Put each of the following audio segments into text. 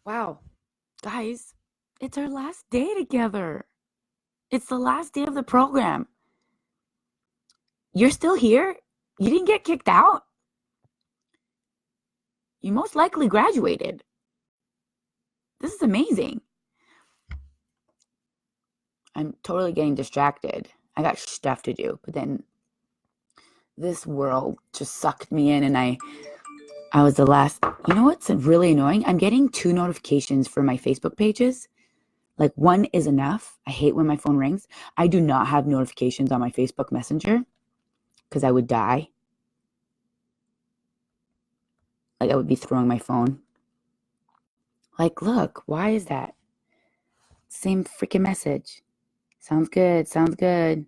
Wow, guys, it's our last day together. It's the last day of the program. You're still here? You didn't get kicked out? You most likely graduated. This is amazing. I'm totally getting distracted. I got stuff to do, but then this world just sucked me in and I was the last. You know what's really annoying? I'm getting 2 notifications for my Facebook pages. Like, one is enough. I hate when my phone rings. I do not have notifications on my Facebook Messenger because I would die. Like, I would be throwing my phone. Like, look, why is that? Same freaking message. Sounds good. Sounds good.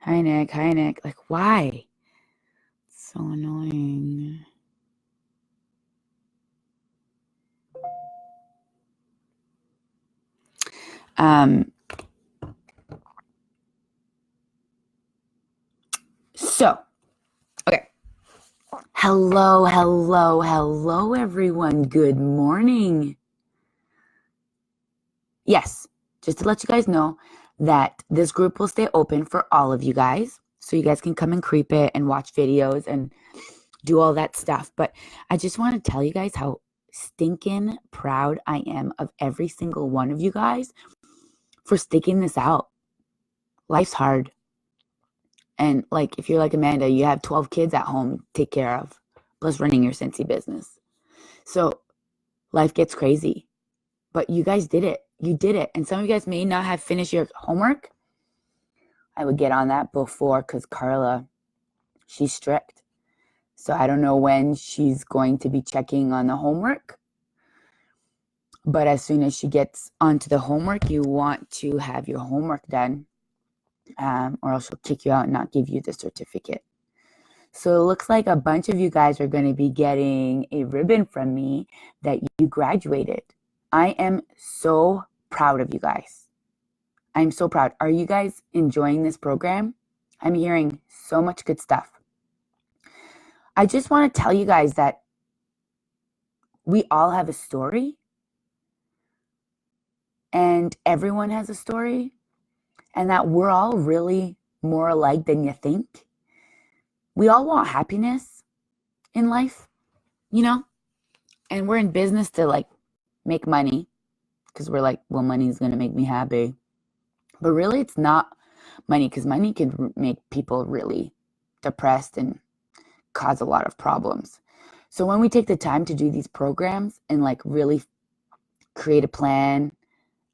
Hi, Nick. Hi, Nick. Like, why? It's so annoying. So, okay. Hello, everyone. Good morning. Yes, just to let you guys know that this group will stay open for all of you guys. So you guys can come and creep it and watch videos and do all that stuff. But I just want to tell you guys how stinking proud I am of every single one of you guys for sticking this out. Life's hard. And like, if you're like Amanda, you have 12 kids at home to take care of, plus running your Scentsy business. So life gets crazy. But you guys did it. You did it. And some of you guys may not have finished your homework. I would get on that before because Carla, she's strict. So I don't know when she's going to be checking on the homework. But as soon as she gets onto the homework, you want to have your homework done. Or else she'll kick you out and not give you the certificate. So it looks like a bunch of you guys are going to be getting a ribbon from me that you graduated. I am so proud of you guys. I'm so proud. Are you guys enjoying this program? I'm hearing so much good stuff. I just want to tell you guys that we all have a story. And everyone has a story. And that we're all really more alike than you think. We all want happiness in life, you know? And we're in business to like make money because we're like, well, money is going to make me happy. But really, it's not money because money can make people really depressed and cause a lot of problems. So when we take the time to do these programs and like really create a plan,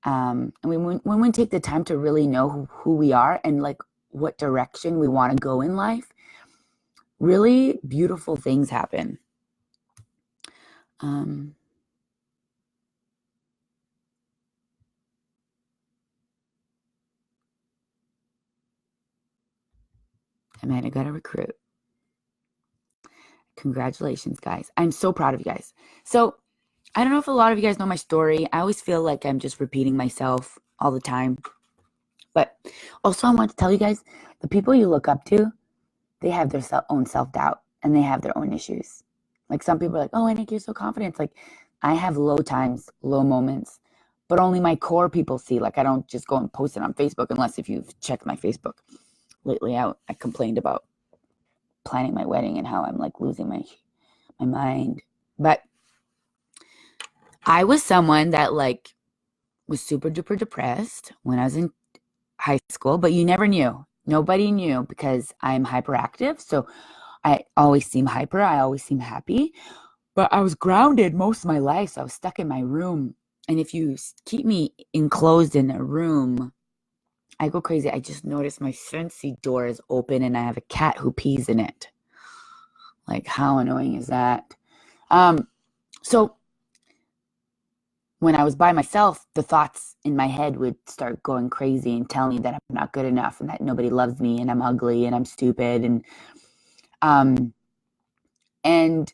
and when we take the time to really know who we are and like what direction we want to go in life, really beautiful things happen. Amanda got a recruit. Congratulations, guys. I'm so proud of you guys. So I don't know if a lot of you guys know my story. I always feel like I'm just repeating myself all the time. But also I want to tell you guys, the people you look up to, they have their own self-doubt and they have their own issues. Like some people are like, oh, I think you're so confident. It's like I have low times, low moments, but only my core people see. Like I don't just go and post it on Facebook unless if you've checked my Facebook. Lately I complained about planning my wedding and how I'm like losing my mind. But I was someone that like was super duper depressed when I was in high school, but you never knew. Nobody knew because I'm hyperactive. So I always seem hyper. I always seem happy. But I was grounded most of my life. So I was stuck in my room. And if you keep me enclosed in a room, I go crazy. I just noticed my Scentsy door is open and I have a cat who pees in it. Like, how annoying is that? So when I was by myself, the thoughts in my head would start going crazy and tell me that I'm not good enough and that nobody loves me and I'm ugly and I'm stupid. And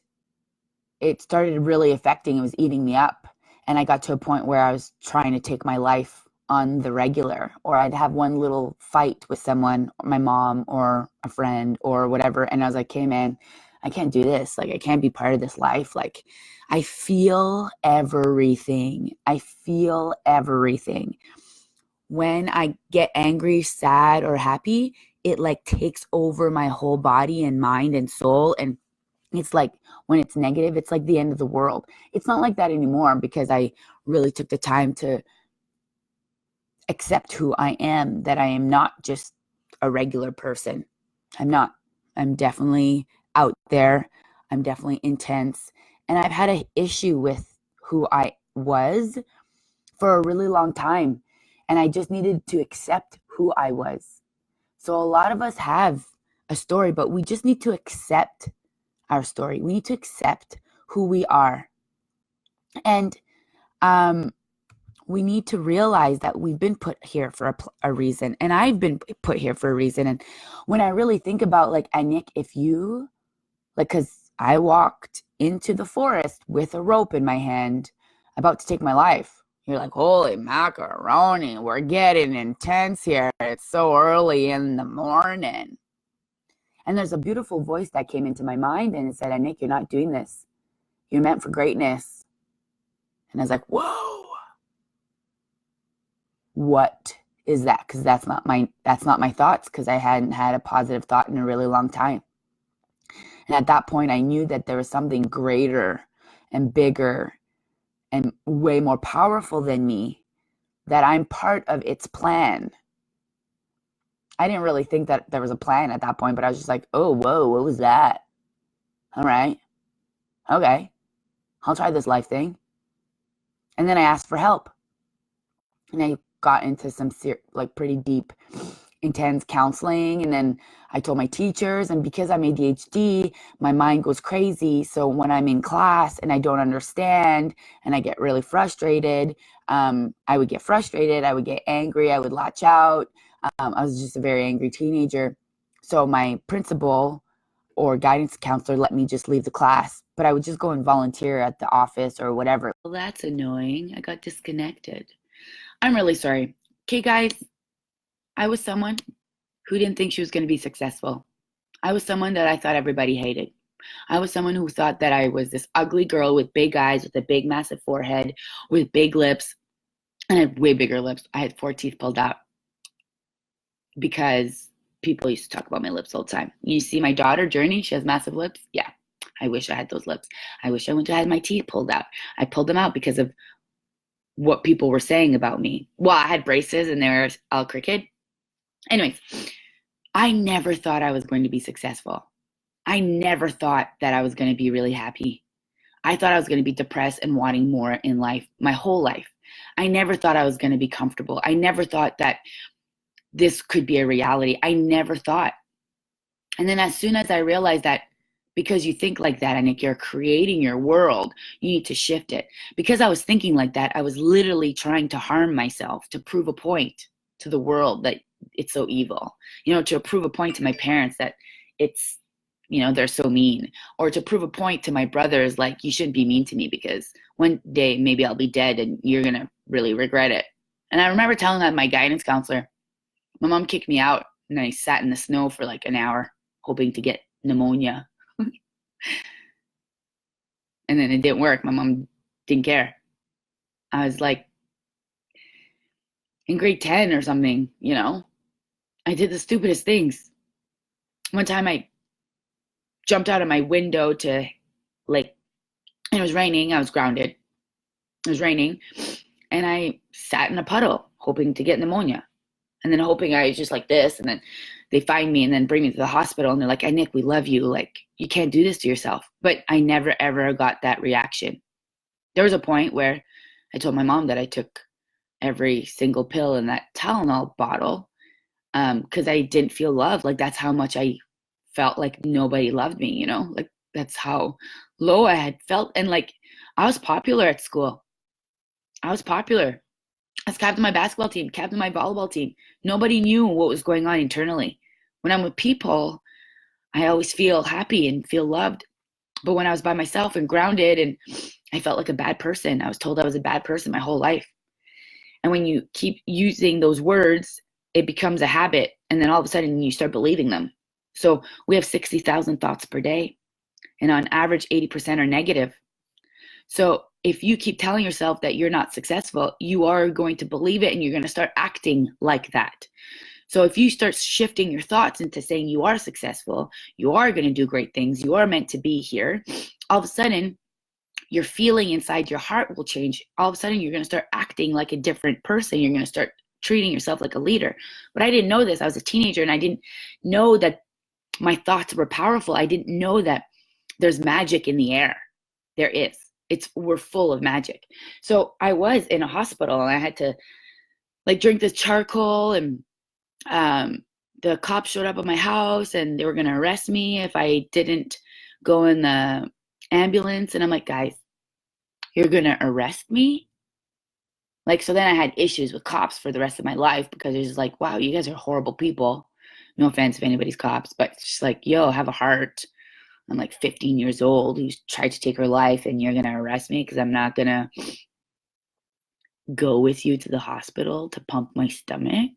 it started really affecting. It was eating me up. And I got to a point where I was trying to take my life on the regular, or I'd have one little fight with someone, my mom or a friend or whatever. And I was like, hey, man, I can't do this. Like, I can't be part of this life. Like, I feel everything. I feel everything. When I get angry, sad, or happy, it like takes over my whole body and mind and soul. And it's like when it's negative, it's like the end of the world. It's not like that anymore because I really took the time to accept who I am, that I am not just a regular person. I'm not. I'm definitely out there. I'm definitely intense. And I've had an issue with who I was for a really long time. And I just needed to accept who I was. So a lot of us have a story, but we just need to accept our story. We need to accept who we are. And we need to realize that we've been put here for a reason. And I've been put here for a reason. And when I really think about like, Nick, if you, like, because I walked into the forest with a rope in my hand, about to take my life. You're like, holy macaroni, we're getting intense here. It's so early in the morning. And there's a beautiful voice that came into my mind and it said, Nick, you're not doing this. You're meant for greatness. And I was like, whoa. What is that? Because that's not my thoughts, because I hadn't had a positive thought in a really long time. And at that point, I knew that there was something greater and bigger and way more powerful than me, that I'm part of its plan. I didn't really think that there was a plan at that point, but I was just like, oh, whoa, what was that? All right. Okay. I'll try this life thing. And then I asked for help. And I got into some like pretty deep, intense counseling. And then I told my teachers, and because I'm ADHD, my mind goes crazy. So when I'm in class and I don't understand and I get really frustrated, I would get frustrated. I would get angry. I would latch out. I was just a very angry teenager. So my principal or guidance counselor let me just leave the class, but I would just go and volunteer at the office or whatever. Well, that's annoying. I got disconnected. I'm really sorry. Okay, guys, I was someone who didn't think she was going to be successful. I was someone that I thought everybody hated. I was someone who thought that I was this ugly girl with big eyes, with a big, massive forehead, with big lips, and I had way bigger lips. I had 4 teeth pulled out because people used to talk about my lips all the time. You see my daughter, Journey, she has massive lips. Yeah, I wish I had those lips. I wish I went to have my teeth pulled out. I pulled them out because of what people were saying about me. Well, I had braces and they were all crooked. Anyways, I never thought I was going to be successful. I never thought that I was going to be really happy. I thought I was going to be depressed and wanting more in life, my whole life. I never thought I was going to be comfortable. I never thought that this could be a reality. I never thought. And then as soon as I realized that because you think like that, and if you're creating your world, you need to shift it. Because I was thinking like that, I was literally trying to harm myself to prove a point to the world that it's so evil. To prove a point to my parents that it's, they're so mean. Or to prove a point to my brothers, like, you shouldn't be mean to me because one day maybe I'll be dead and you're going to really regret it. And I remember telling that my guidance counselor. My mom kicked me out and I sat in the snow for like an hour hoping to get pneumonia. And then it didn't work. My mom didn't care. I was like in grade 10 or something, I did the stupidest things. One time I jumped out of my window to and it was raining. I was grounded. It was raining. And I sat in a puddle hoping to get pneumonia. And then hoping I was just like this. And then they find me and then bring me to the hospital. And they're like, hey, Nick, we love you. Like, you can't do this to yourself. But I never, ever got that reaction. There was a point where I told my mom that I took every single pill in that Tylenol bottle because I didn't feel loved. Like, that's how much I felt like nobody loved me, Like, that's how low I had felt. And like, I was popular at school. I was popular. I was captain of my basketball team, captain of my volleyball team. Nobody knew what was going on internally. When I'm with people, I always feel happy and feel loved. But when I was by myself and grounded, and I felt like a bad person, I was told I was a bad person my whole life. And when you keep using those words, it becomes a habit. And then all of a sudden you start believing them. So we have 60,000 thoughts per day. And on average, 80% are negative. So if you keep telling yourself that you're not successful, you are going to believe it and you're going to start acting like that. So if you start shifting your thoughts into saying you are successful, you are going to do great things, you are meant to be here, all of a sudden, your feeling inside your heart will change. All of a sudden, you're going to start acting like a different person. You're going to start treating yourself like a leader. But I didn't know this. I was a teenager and I didn't know that my thoughts were powerful. I didn't know that there's magic in the air. There is. We're full of magic. So I was in a hospital and I had to like drink this charcoal, and the cops showed up at my house and they were going to arrest me if I didn't go in the ambulance. And I'm like, guys, you're going to arrest me? Like, so then I had issues with cops for the rest of my life because it's just like, wow, you guys are horrible people. No offense if anybody's cops, but it's just like, yo, have a heart. I'm like 15 years old who's tried to take her life and you're going to arrest me because I'm not going to go with you to the hospital to pump my stomach.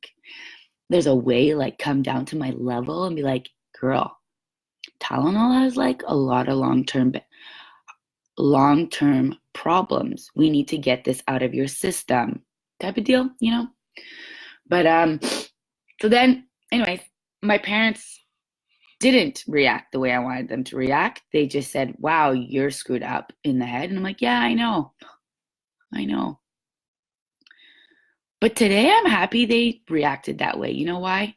There's a way, like, come down to my level and be like, girl, Tylenol has like a lot of long-term problems. We need to get this out of your system type of deal, you know? But so then anyways, my parents didn't react the way I wanted them to react. They just said, wow, you're screwed up in the head. And I'm like, yeah, I know. But today I'm happy they reacted that way. You know why?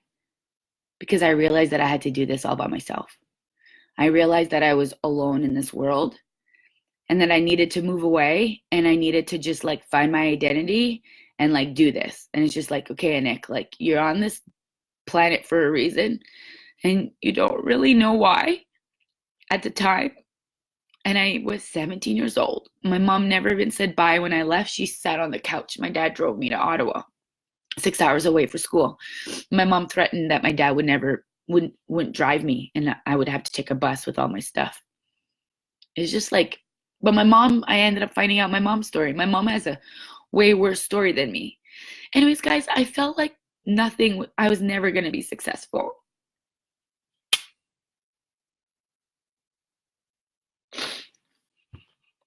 Because I realized that I had to do this all by myself. I realized that I was alone in this world and that I needed to move away and I needed to just like find my identity and like do this. And it's just like, okay, Nick, like you're on this planet for a reason and you don't really know why at the time. And I was 17 years old. My mom never even said bye when I left. She sat on the couch. My dad drove me to Ottawa, 6 hours away for school. My mom threatened that my dad wouldn't drive me and I would have to take a bus with all my stuff. It's just like, but my mom, I ended up finding out my mom's story. My mom has a way worse story than me. Anyways, guys, I felt like I was never going to be successful.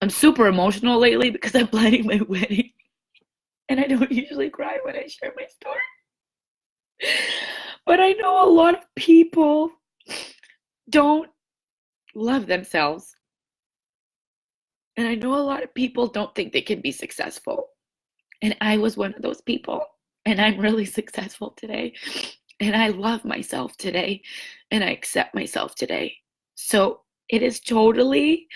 I'm super emotional lately because I'm planning my wedding. And I don't usually cry when I share my story. But I know a lot of people don't love themselves. And I know a lot of people don't think they can be successful. And I was one of those people. And I'm really successful today. And I love myself today. And I accept myself today. So it is totally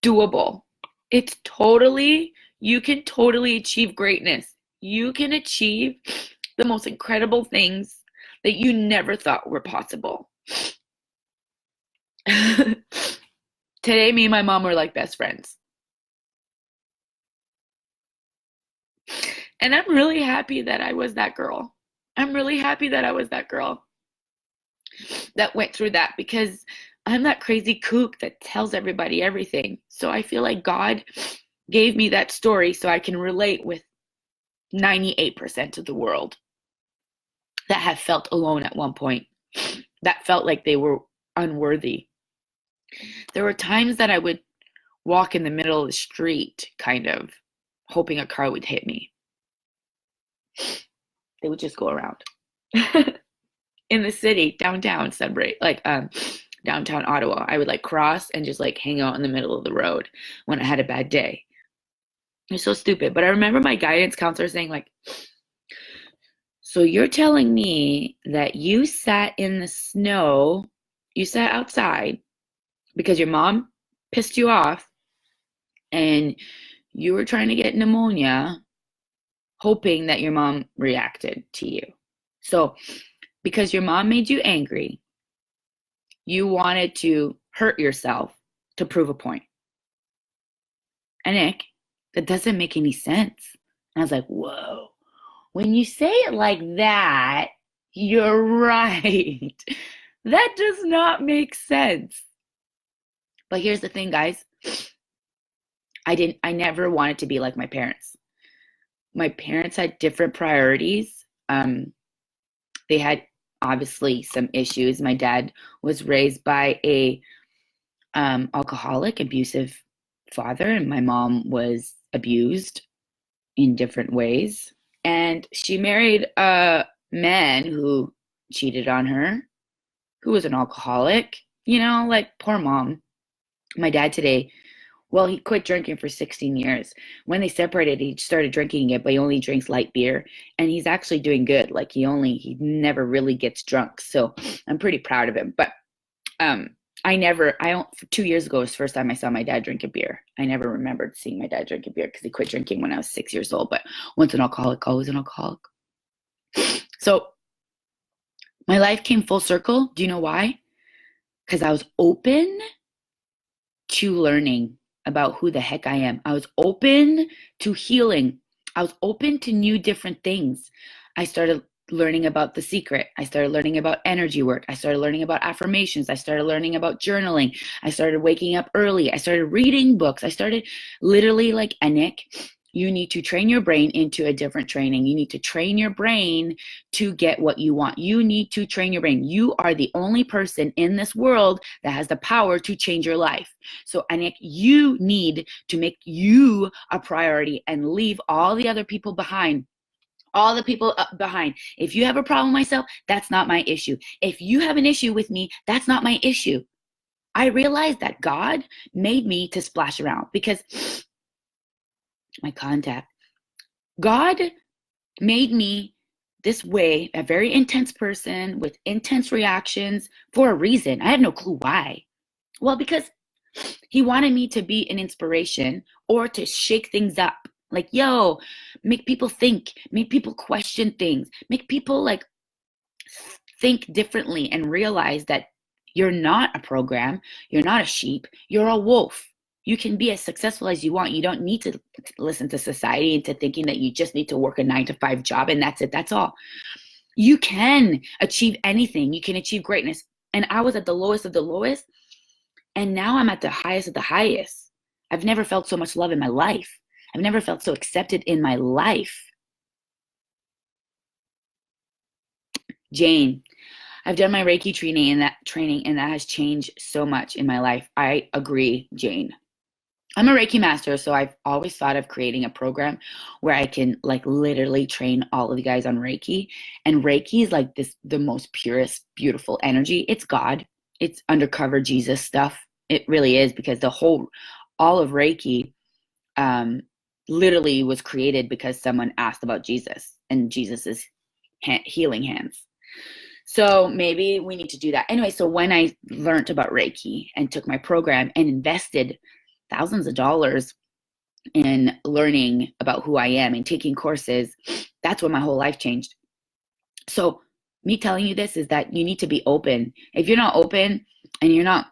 doable. You can totally achieve greatness. You can achieve the most incredible things that you never thought were possible. Today, me and my mom were like best friends. And I'm really happy that I was that girl. I'm really happy that I was that girl that went through that because I'm that crazy kook that tells everybody everything. So I feel like God gave me that story so I can relate with 98% of the world that have felt alone at one point, that felt like they were unworthy. There were times that I would walk in the middle of the street, kind of hoping a car would hit me. They would just go around. In the city, downtown, Sudbury, like downtown Ottawa, I would like cross and just like hang out in the middle of the road when I had a bad day. It's so stupid. But I remember my guidance counselor saying like, so you're telling me that you sat in the snow, you sat outside because your mom pissed you off and you were trying to get pneumonia, hoping that your mom reacted to you. So because your mom made you angry, you wanted to hurt yourself to prove a point. And Nick, that doesn't make any sense. And I was like, whoa, when you say it like that, you're right. That does not make sense. But here's the thing, guys. I never wanted to be like my parents. My parents had different priorities. They had obviously some issues. My dad was raised by a alcoholic, abusive father, and my mom was abused in different ways. And she married a man who cheated on her, who was an alcoholic. Like poor mom. My dad today, well, he quit drinking for 16 years. When they separated, he started drinking it, but he only drinks light beer. And he's actually doing good. Like he never really gets drunk. So I'm pretty proud of him. But I don't, 2 years ago was the first time I saw my dad drink a beer. I never remembered seeing my dad drink a beer because he quit drinking when I was 6 years old. But once an alcoholic, always an alcoholic. So my life came full circle. Do you know why? Because I was open to learning about who the heck I am. I was open to healing. I was open to new different things. I started learning about The Secret. I started learning about energy work. I started learning about affirmations. I started learning about journaling. I started waking up early. I started reading books. I started literally like, Anik, you need to train your brain into a different training. You need to train your brain to get what you want. You need to train your brain. You are the only person in this world that has the power to change your life. So, Anik, you need to make you a priority and leave all the other people behind. All the people behind. If you have a problem with myself, that's not my issue. If you have an issue with me, that's not my issue. I realized that God made me to splash around because my contact. God made me this way, a very intense person with intense reactions for a reason. I have no clue why. Well, because he wanted me to be an inspiration or to shake things up. Like, yo, make people think, make people question things, make people like think differently and realize that you're not a program, you're not a sheep, you're a wolf. You can be as successful as you want. You don't need to listen to society into thinking that you just need to work a 9-to-5 job and that's it. That's all. You can achieve anything. You can achieve greatness. And I was at the lowest of the lowest, and now I'm at the highest of the highest. I've never felt so much love in my life. I've never felt so accepted in my life. Jane, I've done my Reiki training and that has changed so much in my life. I agree, Jane. I'm a Reiki master, so I've always thought of creating a program where I can like literally train all of you guys on Reiki. And Reiki is like the most purest, beautiful energy. It's God. It's undercover Jesus stuff. It really is, because all of Reiki literally was created because someone asked about Jesus and Jesus's healing hands. So maybe we need to do that. Anyway, so when I learned about Reiki and took my program and invested thousands of dollars in learning about who I am and taking courses, that's when my whole life changed. So me telling you this is that you need to be open. If you're not open and you're not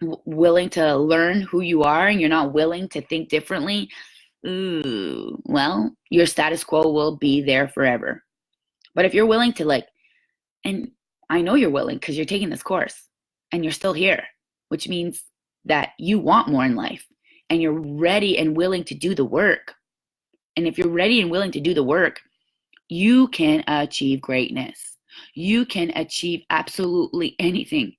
willing to learn who you are and you're not willing to think differently, well, your status quo will be there forever. But if you're willing to and I know you're willing because you're taking this course and you're still here, which means that you want more in life and you're ready and willing to do the work. And if you're ready and willing to do the work, you can achieve greatness. You can achieve absolutely anything.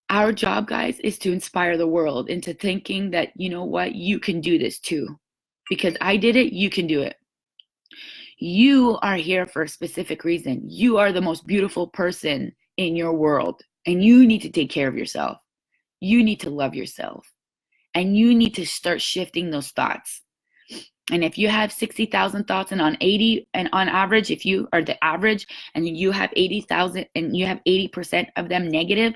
Our job, guys, is to inspire the world into thinking that, you know what, you can do this too. Because I did it, you can do it. You are here for a specific reason. You are the most beautiful person in your world, and you need to take care of yourself. You need to love yourself, and you need to start shifting those thoughts. And if you have 60,000 thoughts and on average, if you are the average and you have 80,000 and you have 80% of them negative,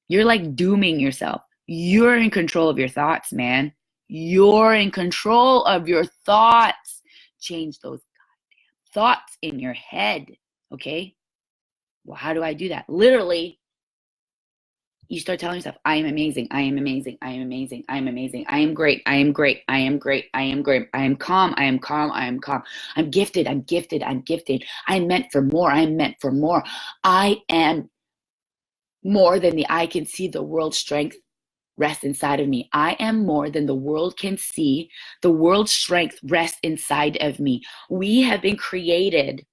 you're like dooming yourself. You're in control of your thoughts, man. You're in control of your thoughts. Change those goddamn thoughts in your head, okay? Well, how do I do that? Literally, you start telling yourself, I am amazing, I am amazing, I am amazing, I am amazing, I am great, I am great, I am great, I am great, I am calm, I am calm, I am calm, I'm gifted, I'm gifted, I'm gifted, I'm meant for more, I'm meant for more, I am more than the eye can see, the world's strength rests inside of me. I am more than the world can see, the world's strength rests inside of me. We have been created,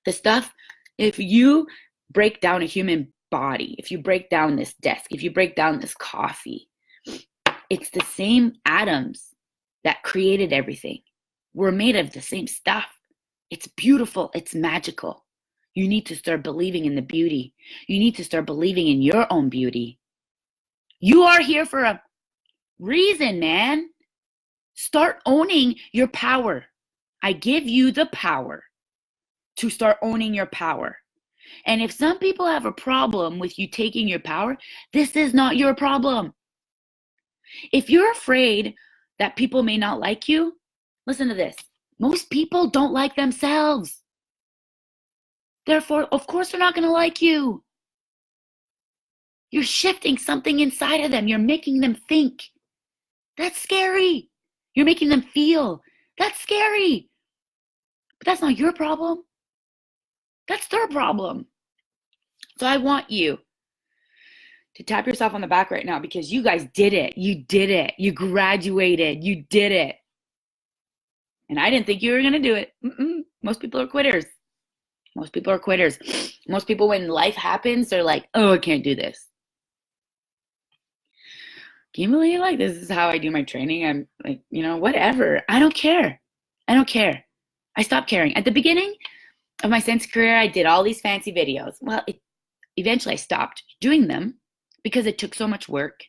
the stuff If you break down a human body, if you break down this desk, if you break down this coffee, it's the same atoms that created everything. We're made of the same stuff. It's beautiful. It's magical. You need to start believing in the beauty. You need to start believing in your own beauty. You are here for a reason, man. Start owning your power. I give you the power to start owning your power. And if some people have a problem with you taking your power, this is not your problem. If you're afraid that people may not like you, listen to this. Most people don't like themselves. Therefore, of course, they're not going to like you. You're shifting something inside of them. You're making them think. That's scary. You're making them feel. That's scary. But that's not your problem. That's their problem. So I want you to tap yourself on the back right now because you guys did it. You did it. You graduated. You did it. And I didn't think you were going to do it. Most people are quitters. Most people are quitters. Most people, when life happens, they're like, oh, I can't do this. Can you believe, like, this is how I do my training? I'm like, whatever. I don't care. I don't care. I stopped caring. At the beginning of my Sense career, I did all these fancy videos. Well, eventually I stopped doing them because it took so much work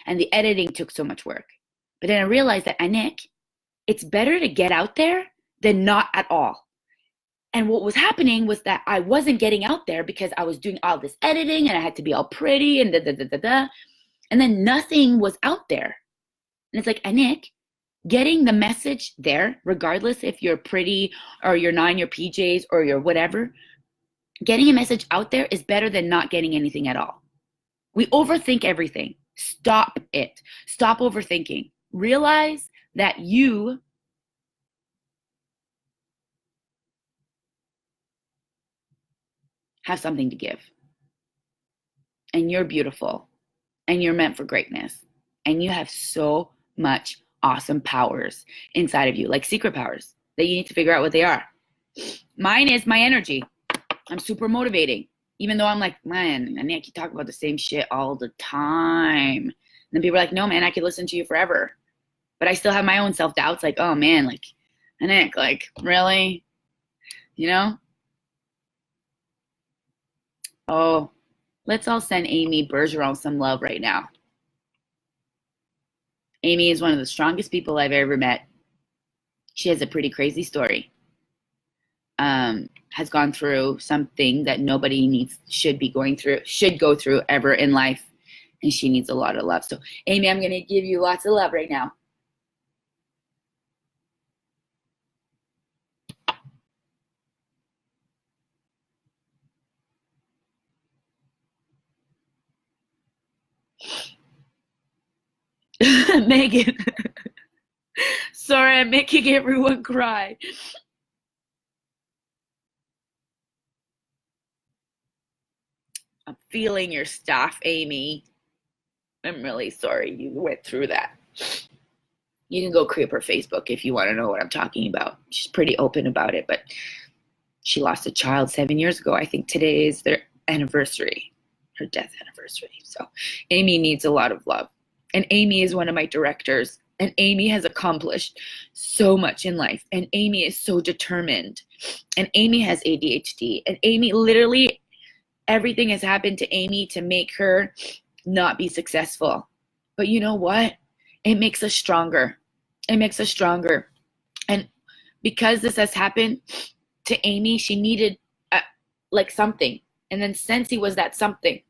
and the editing took so much work. But then I realized that, Anik, it's better to get out there than not at all. And what was happening was that I wasn't getting out there because I was doing all this editing and I had to be all pretty and da-da-da-da-da. And then nothing was out there. And it's like, Anik, getting the message there, regardless if you're pretty or you're not in your PJs or you're whatever, getting a message out there is better than not getting anything at all. We overthink everything. Stop it. Stop overthinking. Realize that you have something to give. And you're beautiful. And you're meant for greatness. And you have so much awesome powers inside of you, like secret powers that you need to figure out what they are. Mine is my energy. I'm super motivating. Even though I'm like, man, Anik, you talk about the same shit all the time. And then people are like, no, man, I could listen to you forever. But I still have my own self-doubts, like, oh, man, like, Anik, like, really? Oh, let's all send Amy Bergeron some love right now. Amy is one of the strongest people I've ever met. She has a pretty crazy story. Has gone through something that nobody should go through ever in life. And she needs a lot of love. So, Amy, I'm going to give you lots of love right now. Megan. Sorry, I'm making everyone cry. I'm feeling your stuff, Amy. I'm really sorry you went through that. You can go creep her Facebook if you want to know what I'm talking about. She's pretty open about it, but she lost a child 7 years ago. I think today is their anniversary, her death anniversary. So Amy needs a lot of love. And Amy is one of my directors. And Amy has accomplished so much in life. And Amy is so determined. And Amy has ADHD. And Amy, literally, everything has happened to Amy to make her not be successful. But you know what? It makes us stronger. It makes us stronger. And because this has happened to Amy, she needed like something. And then Sensi was that something.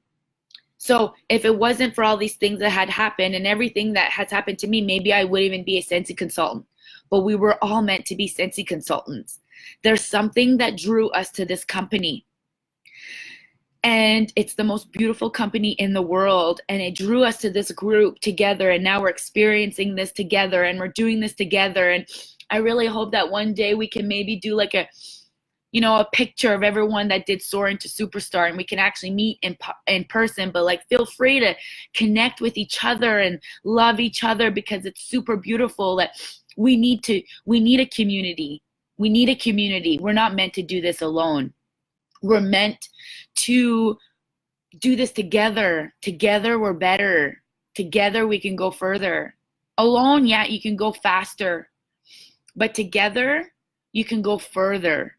So if it wasn't for all these things that had happened and everything that has happened to me, maybe I wouldn't even be a Sensi consultant. But we were all meant to be Sensi consultants. There's something that drew us to this company. And it's the most beautiful company in the world. And it drew us to this group together. And now we're experiencing this together and we're doing this together. And I really hope that one day we can maybe do like a picture of everyone that did Soar into Superstar and we can actually meet in person, but like feel free to connect with each other and love each other because it's super beautiful that we need a community. We need a community. We're not meant to do this alone. We're meant to do this together. Together, we're better. Together, we can go further. Alone, yeah, you can go faster. But together, you can go further.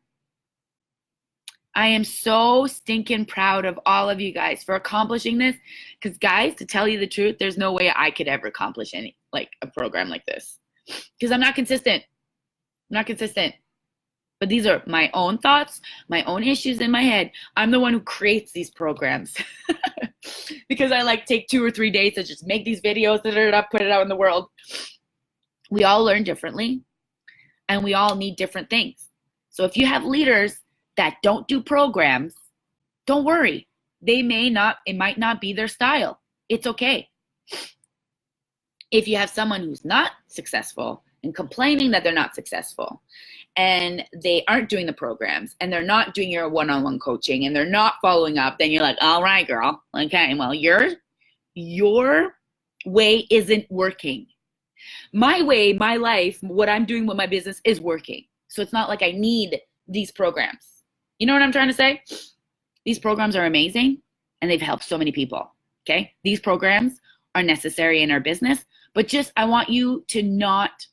I am so stinking proud of all of you guys for accomplishing this. Because, guys, to tell you the truth, there's no way I could ever accomplish any, like, a program like this. Because I'm not consistent. I'm not consistent. But these are my own thoughts, my own issues in my head. I'm the one who creates these programs. Because I like take 2 or 3 days to just make these videos, put it out in the world. We all learn differently, and we all need different things. So if you have leaders that don't do programs, don't worry. It might not be their style. It's okay. If you have someone who's not successful and complaining that they're not successful, and they aren't doing the programs, and they're not doing your one-on-one coaching, and they're not following up, then you're like, all right, girl. Okay, well, your way isn't working. My way, my life, what I'm doing with my business is working. So it's not like I need these programs. You know what I'm trying to say? These programs are amazing, and they've helped so many people, okay? These programs are necessary in our business, but just I want you to not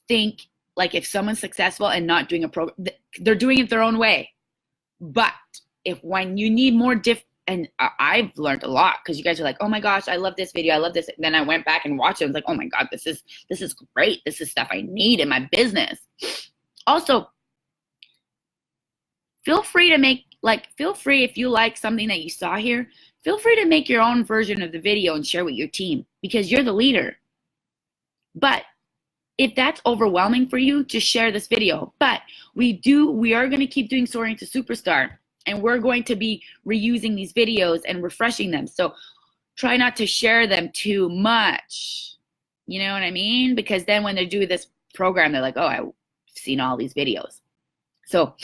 think like if someone's successful and not doing a program, they're doing it their own way. But when you need more and I've learned a lot, because you guys are like, oh my gosh, I love this video, I love this. And then I went back and watched it. I was like, oh my God, this is great. This is stuff I need in my business. Also, feel free if you like something that you saw here, feel free to make your own version of the video and share with your team, because you're the leader. But if that's overwhelming for you, just share this video. But we are going to keep doing Soaring to Superstar, and we're going to be reusing these videos and refreshing them. So try not to share them too much. You know what I mean? Because then when they do this program, they're like, oh, I've seen all these videos. So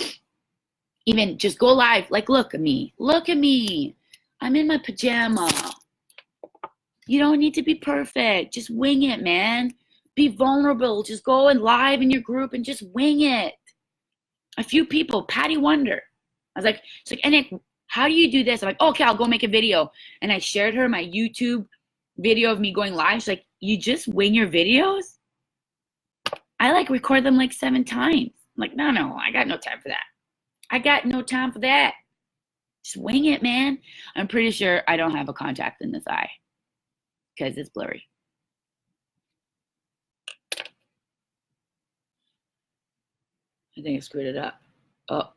even just go live, like, look at me. Look at me. I'm in my pajama. You don't need to be perfect. Just wing it, man. Be vulnerable. Just go and live in your group and just wing it. A few people, Patty Wonder. I was like, she's like, Nick, how do you do this? I'm like, okay, I'll go make a video. And I shared her my YouTube video of me going live. She's like, you just wing your videos? I like record them like 7 times. I'm like, no, I got no time for that. I got no time for that. Just wing it, man. I'm pretty sure I don't have a contact in this eye because it's blurry. I think I screwed it up. Oh.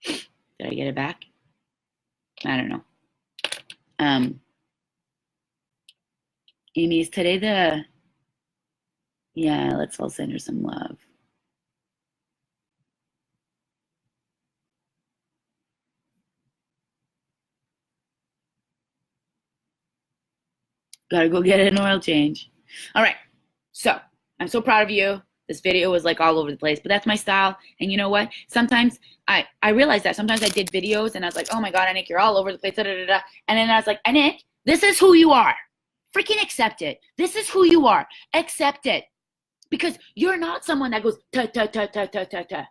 Did I get it back? I don't know. Amy, is today yeah, let's all send her some love. Gotta go get an oil change. All right, so I'm so proud of you. This video was like all over the place, but that's my style. And you know what? Sometimes I realized that sometimes I did videos and I was like, oh my God, Anik, you're all over the place. Da, da, da, da. And then I was like, Anik, this is who you are. Freaking accept it. This is who you are. Accept it. Because you're not someone that goes, ta, ta, ta, ta, ta, ta, ta.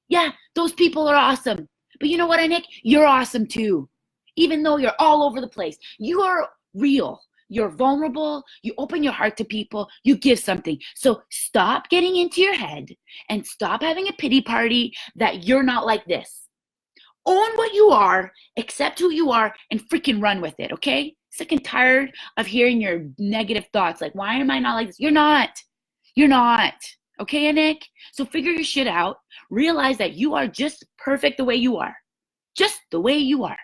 Yeah, those people are awesome. But you know what, Anik? You're awesome too. Even though you're all over the place. You are real. You're vulnerable. You open your heart to people. You give something. So stop getting into your head and stop having a pity party that you're not like this. Own what you are, accept who you are, and freaking run with it, okay? Sick and tired of hearing your negative thoughts like, why am I not like this? You're not. You're not. Okay, Anik? So figure your shit out. Realize that you are just perfect the way you are. Just the way you are.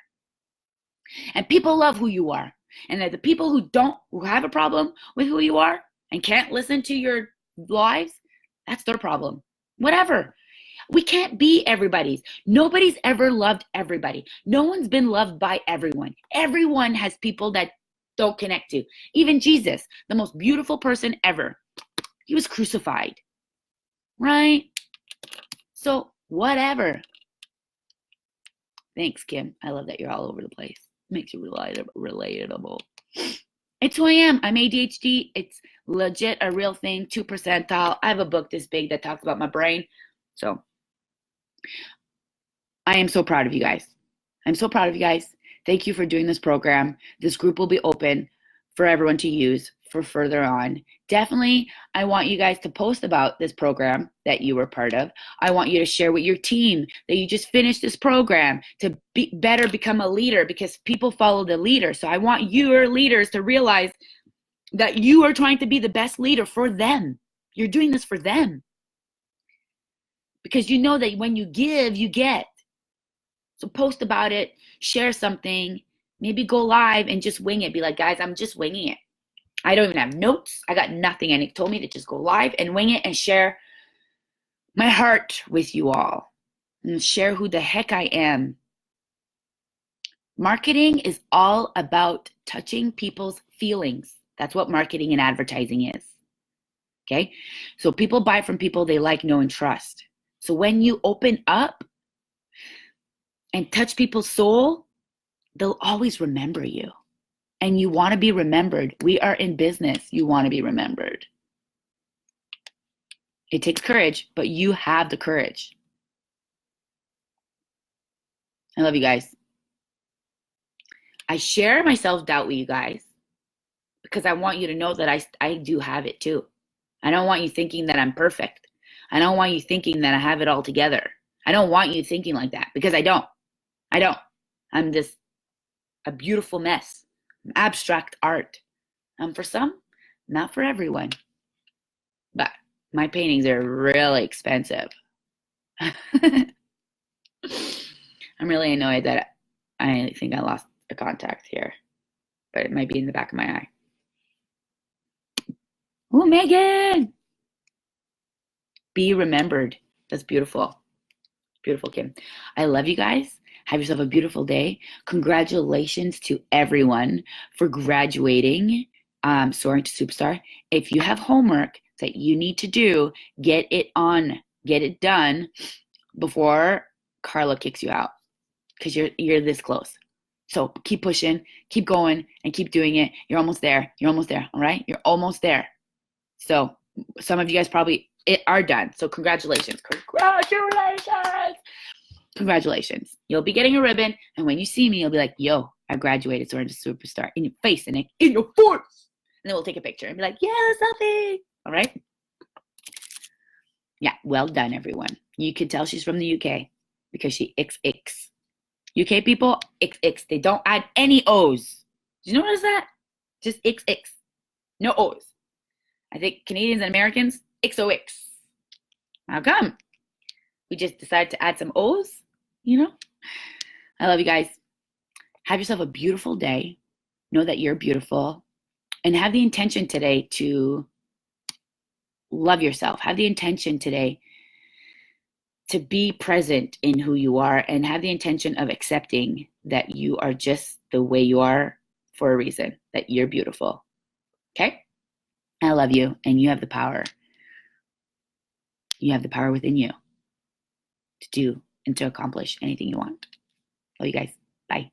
And people love who you are. And that the people who have a problem with who you are and can't listen to your lives, that's their problem. Whatever. We can't be everybody's. Nobody's ever loved everybody. No one's been loved by everyone. Everyone has people that don't connect to. Even Jesus, the most beautiful person ever, he was crucified. Right? So whatever. Thanks, Kim. I love that you're all over the place. Makes you relatable. It's who I am. I'm ADHD. It's legit a real thing, 2 percentile. I have a book this big that talks about my brain. So I am so proud of you guys. I'm so proud of you guys. Thank you for doing this program. This group will be open for everyone to use for further on. Definitely, I want you guys to post about this program that you were part of. I want you to share with your team that you just finished this program to better become a leader, because people follow the leader. So I want your leaders to realize that you are trying to be the best leader for them. You're doing this for them. Because you know that when you give, you get. So post about it, share something, maybe go live and just wing it. Be like, guys, I'm just winging it. I don't even have notes. I got nothing. And it told me to just go live and wing it and share my heart with you all and share who the heck I am. Marketing is all about touching people's feelings. That's what marketing and advertising is. Okay? So people buy from people they like, know, and trust. So when you open up and touch people's soul, they'll always remember you. And you want to be remembered. We are in business. You want to be remembered. It takes courage, but you have the courage. I love you guys. I share my self-doubt with you guys because I want you to know that I do have it too. I don't want you thinking that I'm perfect. I don't want you thinking that I have it all together. I don't want you thinking like that, because I don't. I'm just a beautiful mess. Abstract art. For some, not for everyone. But my paintings are really expensive. I'm really annoyed that I think I lost a contact here, but it might be in the back of my eye. Oh, Megan! Be remembered. That's beautiful. Beautiful, Kim. I love you guys. Have yourself a beautiful day. Congratulations to everyone for graduating Soaring to Superstar. If you have homework that you need to do, get it done before Carla kicks you out, because you're this close. So keep pushing, keep going, and keep doing it. You're almost there. All right? You're almost there. So some of you guys probably are done. So congratulations. Congratulations. You'll be getting a ribbon, and when you see me, you'll be like, yo, I graduated Soaring to Superstar, in your face and in your face. And then we'll take a picture and be like, yeah, selfie. All right? Yeah, well done, everyone. You can tell she's from the UK because she XX. UK people, XX. They don't add any O's. Did you notice that? Just XX. No O's. I think Canadians and Americans, XOX. How come? We just decided to add some O's, you know? I love you guys. Have yourself a beautiful day. Know that you're beautiful. And have the intention today to love yourself. Have the intention today to be present in who you are, and have the intention of accepting that you are just the way you are for a reason, that you're beautiful. Okay? I love you, and you have the power. You have the power within you to do and to accomplish anything you want. Love you guys. Bye.